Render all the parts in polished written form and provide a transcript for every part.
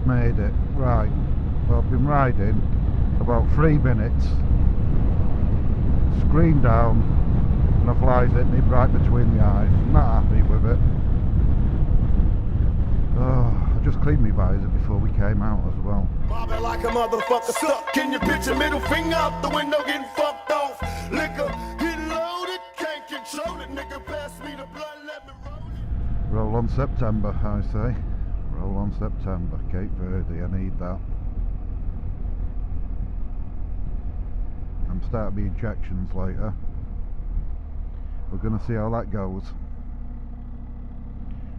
just made it. Right, well, I've been riding about 3 minutes, screen down, and a fly's hit me right between the eyes. Not happy with it. Oh, I just cleaned my visor before we came out as well. Mobbing like a motherfucker stuck in your picture, middle finger out the window, getting fucked off. Liquor, getting loaded, can't control it, nigga, pass me the blood, let me roll it. Roll on September, I say. Roll on September, Cape Verde, I need that. I'm starting the injections later. We're going to see how that goes.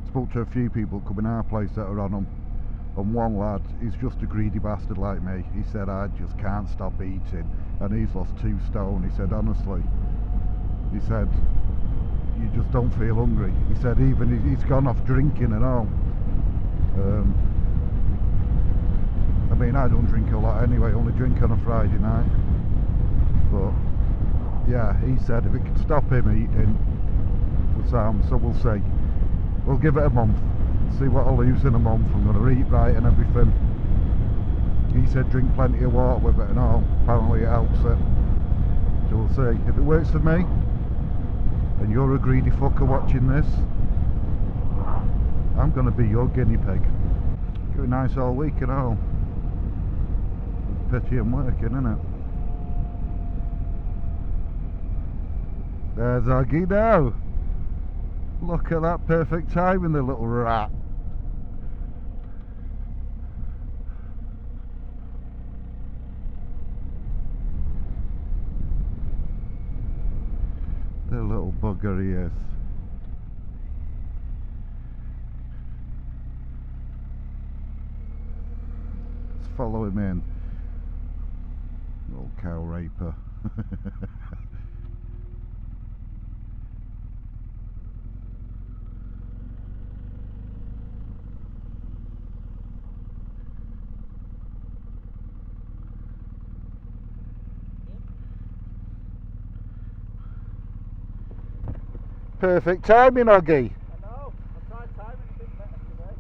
Spoke to a few people coming our place that are on them, and one lad, he's just a greedy bastard like me. He said, I just can't stop eating, and he's lost 2 stone. He said, honestly, he said, you just don't feel hungry. He said even he's gone off drinking and all. I mean, I don't drink a lot anyway, only drink on a Friday night. But yeah, he said if it could stop him eating, the sound, so we'll see. We'll give it a month, see what I lose in a month. I'm going to eat right and everything. He said drink plenty of water with it and all. Apparently it helps it. So we'll see. If it works for me, and you're a greedy fucker watching this, I'm going to be your guinea pig. Going nice all week and all. Pity and working, innit? There's Oggy now. Look at that perfect timing, the little rat. The little bugger he is. Let's follow him in. Little cow raper. Perfect timing, Oggy. I know, I tried timing a bit better today.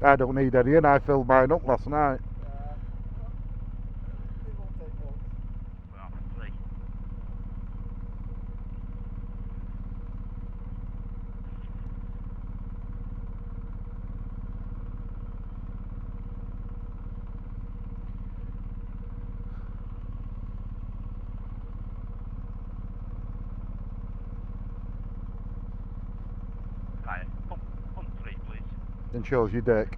I don't need any, and I filled mine up last night. It won't take long. Well, 3. Right, pump 3, please. And shows your dick.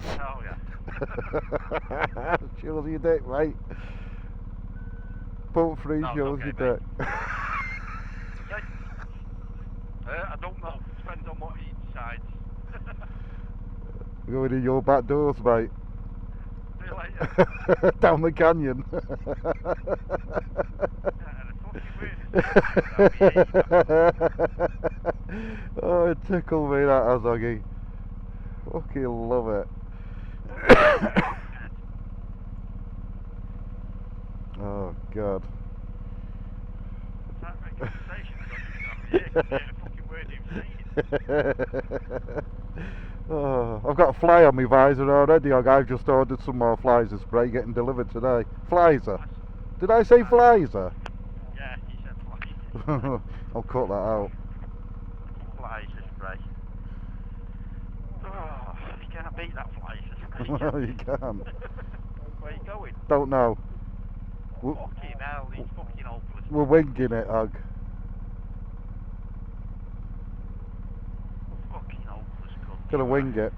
Oh yeah. Shows your dick, mate. Pump 3 No, it's shows okay, your mate. dick. Okay. I don't know. Depends on what each side's. We're going in your back doors, mate. See you later. Down the canyon. Oh, it tickled me, that has, Oggy. Fucking love it. Oh god. Oh, I've got a fly on my visor already. I've just ordered some more flies and spray getting delivered today. Flizer. Did I say flizer? Yeah, he said flies. I'll cut that out. Flies spray. Oh, you can't beat that flies spray. No, you can't. Where are you going? Don't know. Fucking hell, he's fucking hopeless. We're winging it, Ogg. Fucking hopeless cunt. Gonna wing it.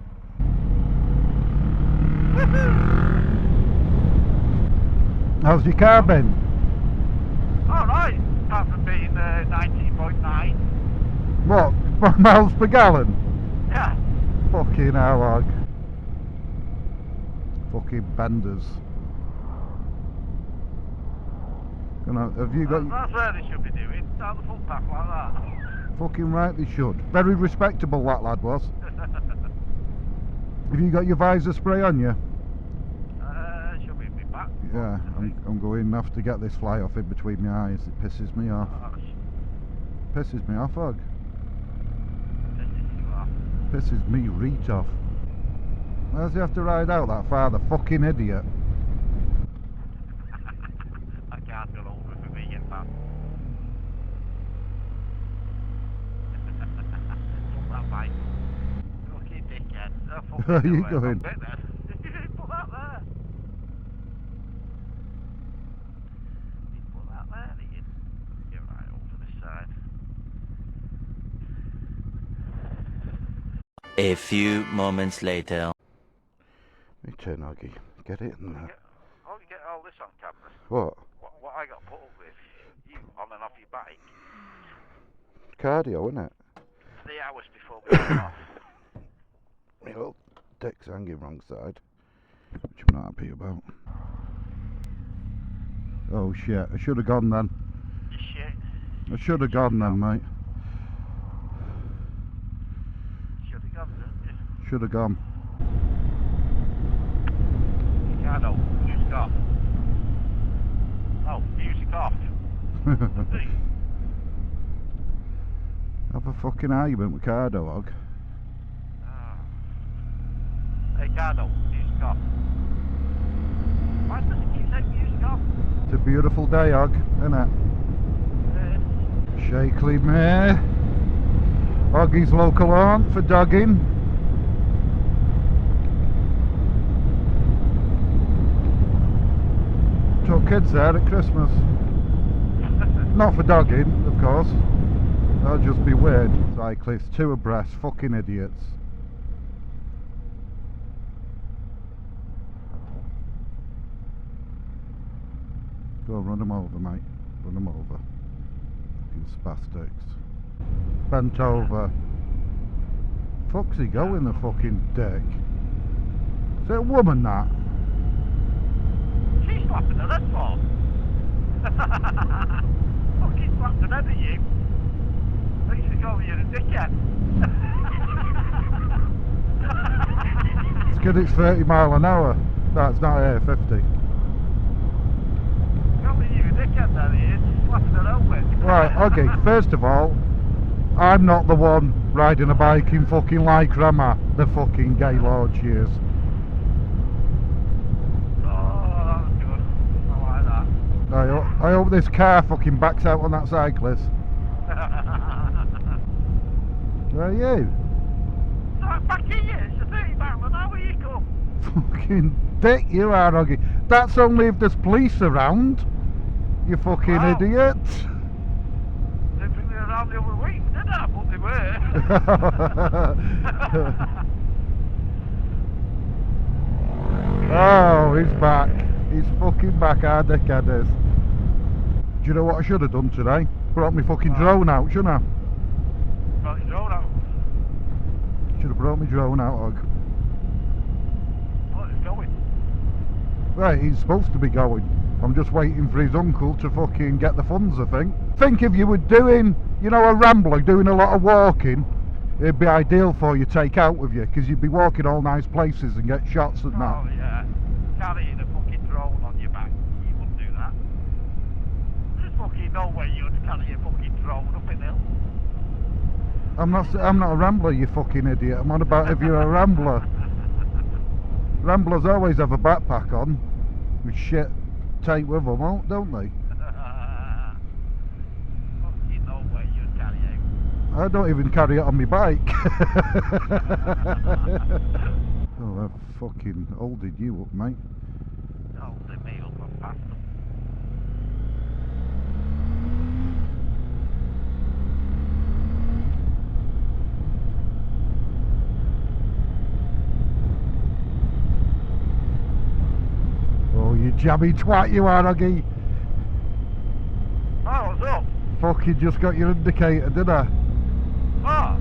How's your car been? Alright, apart from being 19.9. What? Miles per gallon? Yeah. Fucking hell, Ogg. Fucking benders. Have you got... That's where they should be doing. Down the footpath like that. Fucking right they should. Very respectable that lad was. Have you got your visor spray on you? Should be in my back. Yeah, I'm going to have to get this fly off in between my eyes. It pisses me off. Pisses me off, Ogg. Pisses me reet off. Why does he have to ride out that far, the fucking idiot? I can't go over for me yet, man. Pull that bike. Fucking dickhead. Oh, fucking Where are you nowhere. going? I'll bet that. Put that there. You put that there, did you? Get right over the side. A few moments later. Me turn, Oggy. Get it in there. How you get all this on camera? What? What I got put up with, you on and off your bike, Cardio, innit? 3 hours before we went off. My little dick's hanging wrong side, which I'm not happy about. Oh shit, I should have gone then. You shit. I should have gone then, mate. Should have gone, didn't you? Should have gone. Ricardo, music off. Oh, music off. Have a fucking argument with Cardo, Hog. Hey, Ricardo, music off. Why does it keep saying music off? It's a beautiful day, Hog, innit? Shakely mare. Oggy's local aunt for dogging. Took kids there at Christmas. Not for dogging, of course. That'll just be weird. Cyclists, 2 abreast, fucking idiots. Go on, run them over, mate. Run them over. Fucking spastics. Bent over. Fuck's he going, the fucking dick? Is it a woman, that? She's slapping her head for. Fucking slapped her head at you. Thinks she's going, you're a dickhead. It's good it's 30 mile an hour. No, it's not here, 50. Going, you're a dickhead there, he is. She's slapping her own with. Right, okay, first of all, I'm not the one riding a bike in fucking Lycra, am I? The fucking gay lord she is. Oh, that's good. I like that. I hope this car fucking backs out on that cyclist. Where are you? So back in you, it's a 30 mile an hour you come. Fucking dick you are, Oggy. That's only if there's police around. You fucking Wow. idiot. Didn't think they were around the other week, did I? But they were. Oh, he's back. He's fucking back, our dickhead is. Do you know what I should have done today? Brought my fucking drone out, shouldn't I? Brought your drone out. Should have brought my drone out, Hog. Oh, it's going. Right, he's supposed to be going. I'm just waiting for his uncle to fucking get the funds, I think. Think if you were doing, you know, a rambler, doing a lot of walking, it'd be ideal for you to take out with you, because you'd be walking all nice places and get shots and that. Oh, yeah. Carrying a fucking drone on your back. You wouldn't do that. There's fucking no way you'd carry a fucking drone up in hill. I'm not a rambler, you fucking idiot. I'm on about if you're a rambler. Ramblers always have a backpack on with shit take with them, don't they? Fucking no way you'd carry it. I don't even carry it on my bike. Oh, I've fucking holded you up, mate. Oh, they made up and passed them. Oh, you jammy twat you are, Oggy. Oh, what's up? Fucking just got your indicator, did I? Oh.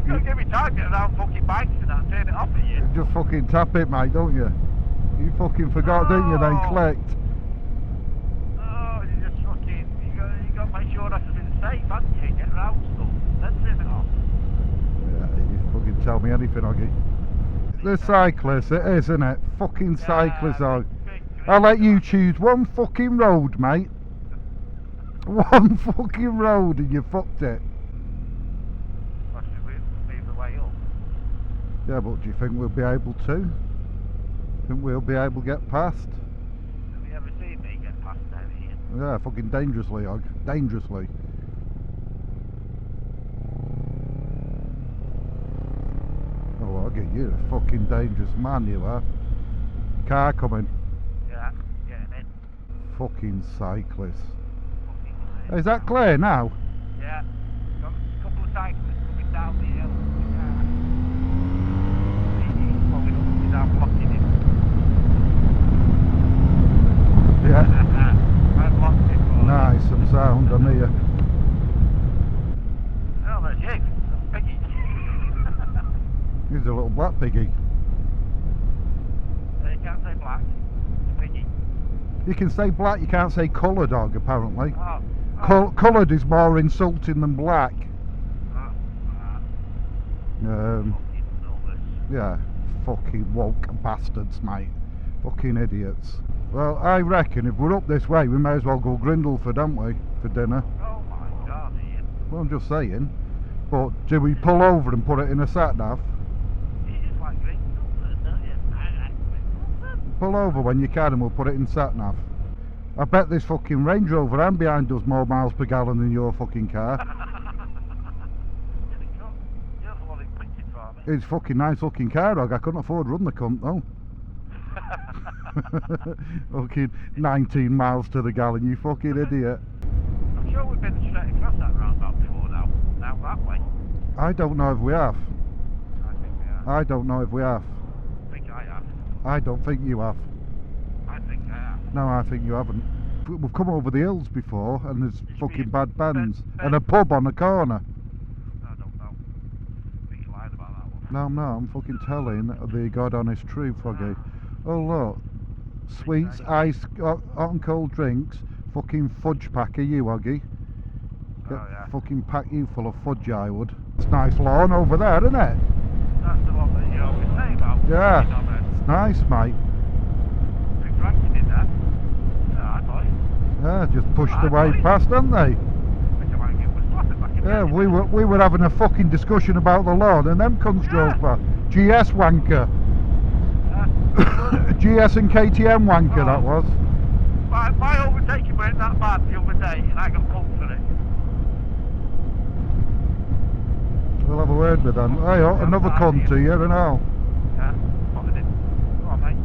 You gotta give me time to get around fucking bikes and that and turn it off at you. Just fucking tap it, mate, don't you? You fucking forgot, didn't you, then Oh. clicked. Oh, you just fucking, you got to make sure that it's safe, haven't you? Get around stuff, then turn it off. Yeah, you fucking tell me anything, Oggy. The cyclists, it is, isn't it? Fucking cyclists are. I'll let you choose one fucking road, mate. One fucking road and you fucked it. What's the Yeah, but do you think we'll be able to? Think we'll be able to get past? Have you ever seen me get past down here? Yeah, fucking dangerously, Og. Dangerously. Oh, Oggy, you're a fucking dangerous man, you are. Car coming. Yeah, getting in. Fucking cyclists. Fucking Is that clear now? Yeah. Got a couple of cyclists coming down the hill. He's following up without blocking him. Yeah. I blocked him. Nice and sound, I'm here. Oh, there's you. Piggy. He's a little black piggy. You can't say black. Piggy. You can say black, you can't say coloured, Og, apparently. Oh. Coloured is more insulting than black. Fucking numbers. Yeah, fucking woke bastards, mate. Fucking idiots. Well, I reckon if we're up this way, we may as well go Grindleford, don't we, for dinner? Oh my god, Ian. Well, I'm just saying. But do we pull over and put it in a sat-nav? You just like Grindleford, don't you? I like Grindleford. Pull over when you can and we'll put it in sat-nav. I bet this fucking Range Rover I'm behind does more miles per gallon than your fucking car. You're the one who picked it for me. It's a fucking nice looking car, Og. I couldn't afford to run the cunt though. Fucking 19 miles to the gallon, you fucking idiot. I'm sure we've been straight across that roundabout before now. Now that way. I don't know if we have. I think we have. I don't know if we have. I think I have. I don't think you have. I think I have. No, I think you haven't. We've come over the hills before and there's Used to fucking be bad bands Ben- and a pub on the corner. I don't know. I think you lied about that one. No, I'm not. I'm fucking telling the God honest truth, Oggy. Oh look, sweets, ice, hot and cold drinks, fucking fudge pack. Are you, Oggy? Oh yeah. Fucking pack you full of fudge, I would. It's a nice lawn over there, isn't it? That's the one that you always say about. Yeah. You know, man. It's nice, mate. I think Frankie did that. Yeah, I thought. Yeah, just pushed I the way thought- past, haven't they? I think I might give us slapping back in Yeah, the we were having a fucking discussion about the lawn and them cunts drove past. GS wanker. GS and KTM wanker, that was. My overtaking weren't that bad the other day, and I got pulled for it. We'll have a word with them. Hey, another cunt to you and all. Yeah, spotted it. Go on, mate.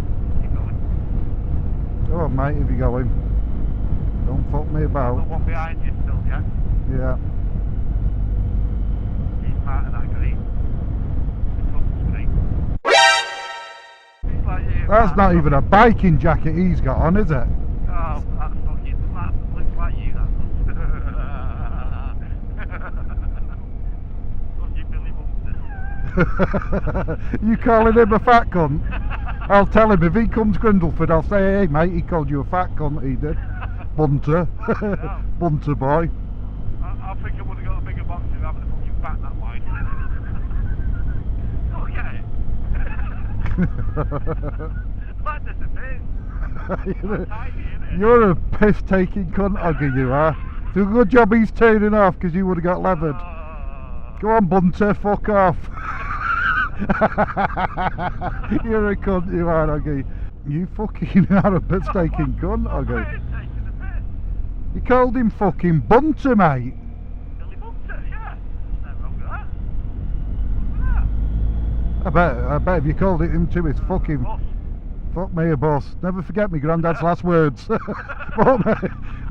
Keep going. Go on, mate, if you're going. Don't fuck me The about. one behind you still, yeah? Yeah. He's part of that green. The cunt's green. He's like you, That's man. not even a biking jacket he's got on, is it? Oh, that's fucking... That looks like you, that does. Fucking Billy Bumpers. You calling him a fat cunt? I'll tell him if he comes Grindleford, I'll say, hey mate, he called you a fat cunt, he did. Bunter. Bunter boy. I think I would have got a bigger box if I had a fucking bat that wide. Look at it. That disappears. You're, Tiny, innit? you're a piss-taking cunt, Oggy, you are. It's a good job he's turning off, because you would have got levered. Oh. Go on, Bunter, fuck off. You're a cunt, you are, Oggy. You fucking are a piss-taking cunt, I'm Oggy. taking the piss. You called him fucking Bunter, mate. Billy Bunter, yeah. There's nothing wrong with that. I bet if you called it him too, it's fucking... Boss. Fuck me a boss. Never forget me granddad's last words. Fuck me.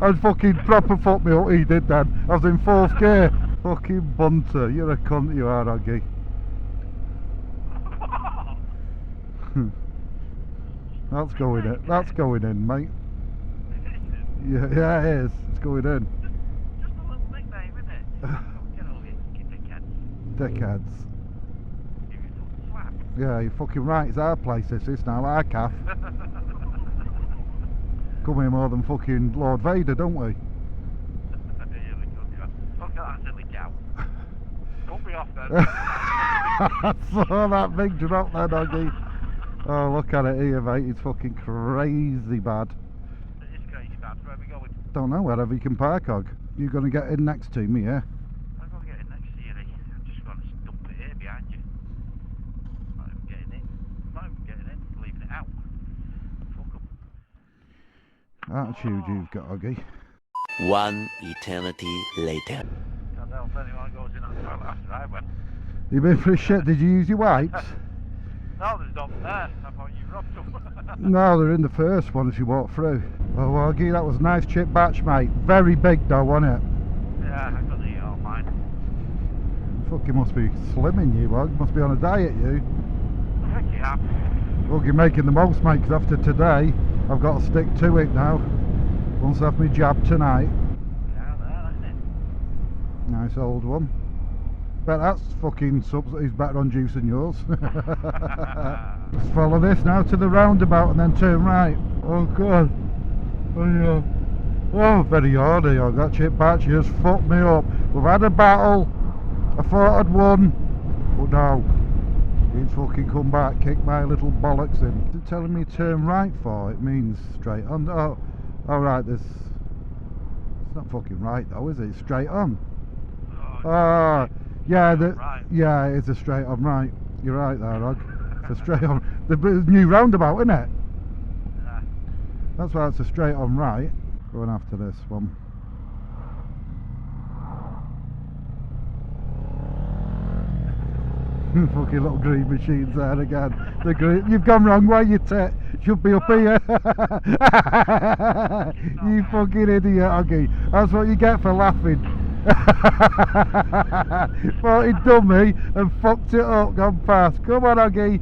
I'd fucking proper fuck me up he did then. I was in 4th gear. Fucking Bunter. You're a cunt, you are, Oggy. That's going in. That's going in, mate. Yeah, it is. It's going in. Just a little nickname, isn't it? Get over here, fucking dickheads. Dickheads. Give you some slap. Yeah, you're fucking right. It's our place, this is now. Our calf. Come here more than fucking Lord Vader, don't we? Look at that silly cow. Cut me off then. I saw that big drop there, Oggy. Oh, look at it here, mate. It's fucking crazy bad. It is crazy bad. Where are we going? Don't know, wherever you can park, Og. You're going to get in next to me, yeah? I'm going to get in next to you, Lee. I'm just going to dump it here behind you. attitude you've got, Oggy. One eternity later. I don't know if anyone goes in that toilet after I went. You been for a shit? Did you use your wipes? No, there's none there. I thought you robbed them. No, they're in the first one as you walk through. Oh, Oggy, that was a nice chip batch, mate. Very big though, wasn't it? Yeah, I got to eat all mine. Fucking must be slimming you, Ogg. Must be on a diet, you. I think you have. Ogg, you're making the most, mate, because after today, I've got to stick to it now. Once I have my jab tonight. Yeah, there, isn't it? Nice old one. Bet that's fucking is better on juice than yours. Let's follow this now to the roundabout and then turn right. Oh god. Oh yeah. Oh, very hardy. Oh, that chip batch just fucked me up. We've had a battle. I thought I'd won. But no. He's fucking come back, kicked my little bollocks in. Is it telling me turn right for? It means straight on. Oh, alright, this. It's not fucking right though, is it? It's straight on. Ah. Yeah, yeah, it's a straight on right. You're right there, Ogg. It's a straight on. The new roundabout, isn't it? Yeah. That's why it's a straight on right. Going after this one. Fucking little green machines there again. The green. You've gone wrong way, you tit. Should be up here. You fucking idiot, Oggy. That's what you get for laughing. Thought he'd done me and fucked it up, gone past. Come on, Oggy.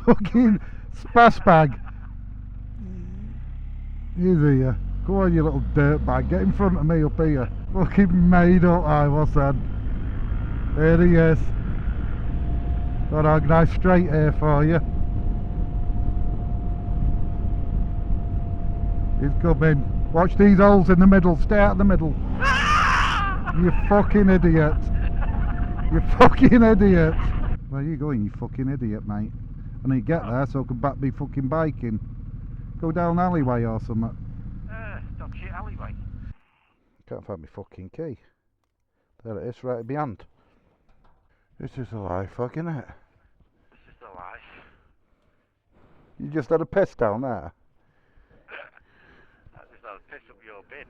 Fucking spas bag. He's here. Come on, you little dirt bag. Get in front of me up here. Fucking made up, I was then. Here he is. Got a nice straight here for you. He's coming. Watch these holes in the middle. Stay out of the middle. You fucking idiot. You fucking idiot. Where are you going, you fucking idiot, mate? I need to get there so I can back me fucking biking. Go down alleyway or something. Dog shit alleyway. Can't find my fucking key. There it is, right behind. This is a life, fuck, isn't it? This is the life. You just had a piss down there. I just had to piss up your bin.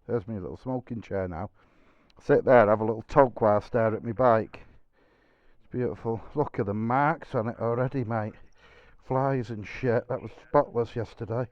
There's my little smoking chair now. Sit there, have a little talk while I stare at my bike. It's beautiful. Look at the marks on it already, mate. Flies and shit. That was spotless yesterday.